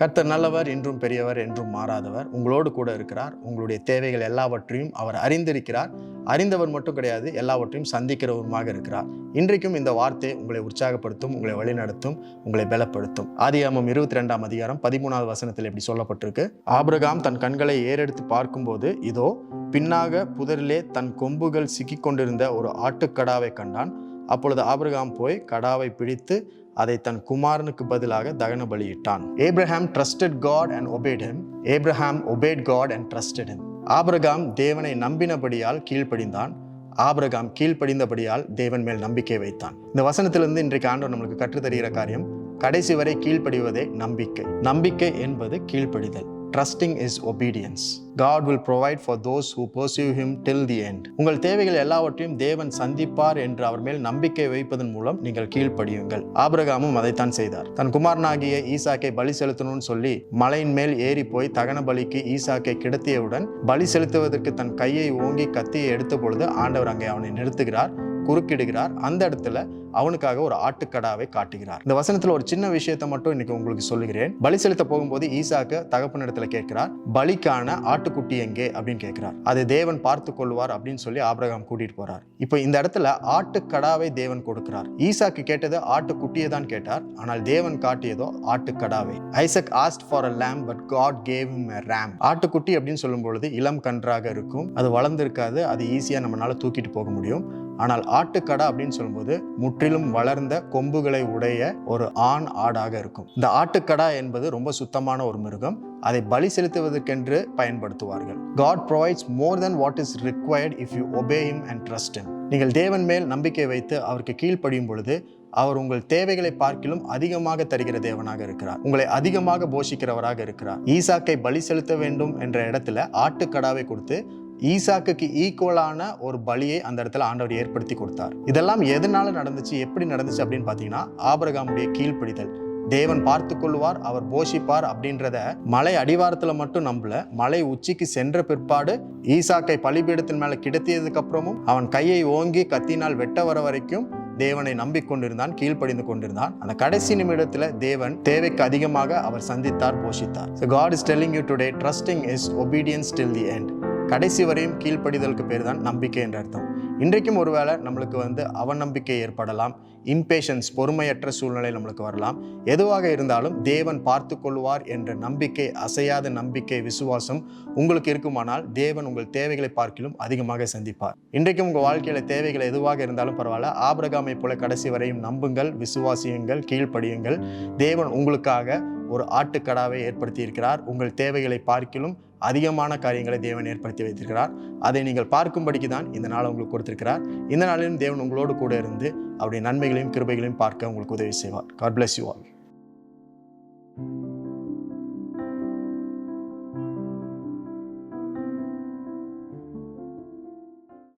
கர்த்தர் நல்லவர், இன்றும் பெரியவர், என்றும் மாறாதவர். உங்களோடு கூட இருக்கிறார். உங்களுடைய தேவைகள் எல்லாவற்றையும் அவர் அறிந்திருக்கிறார். அறிந்தவர் மட்டும் கிடையாது, எல்லாவற்றையும் சந்திக்கிறவருமாக இருக்கிறார். இன்றைக்கும் இந்த வார்த்தை உங்களை உற்சாகப்படுத்தும், உங்களை வழிநடத்தும், உங்களை பலப்படுத்தும். ஆதியாகமம் 22ஆம் அதிகாரம் 13வது வசனத்தில் இப்படி சொல்லப்பட்டிருக்கு. ஆபிரகாம் தன் கண்களை ஏறெடுத்து பார்க்கும்போது, இதோ பின்னாக புதரிலே தன் கொம்புகள் சிக்கிக் கொண்டிருந்த ஒரு ஆட்டுக்கடாவை கண்டான். அப்பொழுது ஆபிரகாம் போய் கடாவை பிடித்து அதை தன் குமாரனுக்கு பதிலாக தகன பலியிட்டான். Abraham trusted God and obeyed him. Abraham obeyed God and trusted him. Abraham தேவனை நம்பினபடியால் கீழ்ப்படிந்தான். ஆபிரகாம் கீழ்ப்படிந்தபடியால் தேவன் மேல் நம்பிக்கை வைத்தான். இந்த வசனத்திலிருந்து இன்றைக்கு ஆண்டவர் நம்மளுக்கு கற்றுத்தருகிற காரியம், கடைசி வரை கீழ்ப்படிவதே நம்பிக்கை. நம்பிக்கை என்பது கீழ்ப்படிதல். Trusting is obedience. God will provide for those who pursue him till the end. உங்கள் தேவைகள் எல்லாவற்றையும் தேவன் சந்திப்பார் என்று அவர் மேல் நம்பிக்கை வைப்பதன் மூலம் நீங்கள் கீழ்ப்படியுங்கள். ஆபிரகாமும் அதைத்தான் செய்தார். தன் குமாரனாகிய ஈசாக்கை பலி செலுத்தணும்னு சொல்லி மலையின் மேல் ஏறி போய் தகன பலிக்கு ஈசாக்கை கிடத்தியவுடன் பலி செலுத்துவதற்கு தன் கையை ஓங்கி கத்தியை எடுத்த பொழுது ஆண்டவர் அங்கே அவனை நிறுத்துகிறார், குறுக்கிடுகிறார். அந்த இடத்துல அவனுக்காக ஒரு ஆட்டுக்கடாவை காட்டுகிறார். இந்த வசனத்துல ஒரு சின்ன விஷயத்தை மட்டும் இன்னைக்கு உங்களுக்கு சொல்லுகிறேன். பலி செலுத்த போகும்போது ஈசாக்கு தகப்பனிடத்துல கேட்கிறார், பலிக்கான ஆட்டுக்குட்டி எங்கே அப்படின்னு கேட்கிறார். அதை தேவன் பார்த்து கொள்வார் அப்படின்னு சொல்லி ஆபிரகாம் கூட்டிட்டு போறார். இப்போ இந்த இடத்துல ஆட்டுக்கடாவை தேவன் கொடுக்கிறார். ஈசாக்கு கேட்டது ஆட்டுக்குட்டியை தான் கேட்டார், ஆனால் தேவன் காட்டியதோ ஆட்டுக்கடாவை. Isaac asked for a lamb but God gave him a ram. ஆட்டுக்குட்டி அப்படின்னு சொல்லும் பொழுது இளம் கன்றாக இருக்கும், அது வளர்ந்திருக்காது, அது ஈஸியா நம்மளால தூக்கிட்டு போக முடியும். ஆனால் ஆட்டுக்கடா அப்படின்னு சொல்லும்போது முற்றிலும் வளர்ந்த கொம்புகளை உடைய ஒரு ஆண் ஆடாக இருக்கும். இந்த ஆட்டுக்கடா என்பது ரொம்ப சுத்தமான ஒரு மிருகம். அதை பலி செலுத்துவதற்கென்று பயன்படுத்துவார்கள். God provides more than what is required if you obey him and trust him. நீங்கள் தேவன் மேல் நம்பிக்கை வைத்து அவருக்கு கீழ்ப்படியும் பொழுது அவர் உங்கள் தேவைகளை பார்க்கிலும் அதிகமாக தருகிற தேவனாக இருக்கிறார். உங்களை அதிகமாக போஷிக்கிறவராக இருக்கிறார். ஈசாக்கை பலி செலுத்த வேண்டும் என்ற இடத்துல ஆட்டுக்கடாவை கொடுத்து ஈசாக்குக்கு ஈக்குவலான ஒரு பலியை அந்த இடத்துல ஆண்டவர் ஏற்படுத்தி கொடுத்தார். இதெல்லாம் எதனால நடந்துச்சு, எப்படி நடந்துச்சு அப்படின்னு பார்த்தீங்கன்னா, ஆபிரகாமுடைய கீழ்ப்படிதல். தேவன் பார்த்து கொள்வார், அவர் போஷிப்பார் அப்படின்றத மலை அடிவாரத்துல மட்டும் நம்பல, மலை உச்சிக்கு சென்ற பிற்பாடு ஈசாக்கை பலிபீடத்தின் மேல கிடத்தியதுக்கு அப்புறமும் அவன் கையை ஓங்கி கத்தினால் வெட்ட வர வரைக்கும் தேவனை நம்பிக்கொண்டிருந்தான், கீழ்ப்படிந்து கொண்டிருந்தான். அந்த கடைசி நிமிடத்துல தேவன் தேவைக்கு அதிகமாக அவர் சந்தித்தார், போஷித்தார். So God is telling you today, trusting is obedience till the end. கடைசி வரையும் கீழ்ப்படிதலுக்கு பேர் தான் நம்பிக்கை என்ற அர்த்தம். இன்றைக்கும் ஒருவேளை நம்மளுக்கு அவநம்பிக்கை ஏற்படலாம், இம்பேஷன்ஸ், பொறுமையற்ற சூழ்நிலை நம்மளுக்கு வரலாம். எதுவாக இருந்தாலும் தேவன் பார்த்து கொள்வார் என்ற நம்பிக்கை, அசையாத நம்பிக்கை, விசுவாசம் உங்களுக்கு இருக்குமானால் தேவன் உங்கள் தேவைகளை பார்க்கிலும் அதிகமாக சந்திப்பார். இன்றைக்கும் உங்கள் வாழ்க்கையில தேவைகள் எதுவாக இருந்தாலும் பரவாயில்ல, ஆபிரகாமை போல கடைசி வரையும் நம்புங்கள், விசுவாசியுங்கள், கீழ்ப்படியுங்கள். தேவன் உங்களுக்காக ஒரு ஆட்டுக்கடாவை ஏற்படுத்தி இருக்கிறார். உங்கள் தேவைகளை பார்க்கிலும் அதிகமான காரியங்களை தேவன் ஏற்படுத்தி வைத்திருக்கிறார். அதை நீங்கள் பார்க்கும்படிக்கு தான் இந்த நாளை உங்களுக்கு கொடுத்திருக்கிறார். இந்த நாளிலும் தேவன் உங்களோடு கூட இருந்து அவருடைய நன்மைகளையும் கிருபைகளையும் பார்க்க உங்களுக்கு உதவி செய்வார். God bless you all.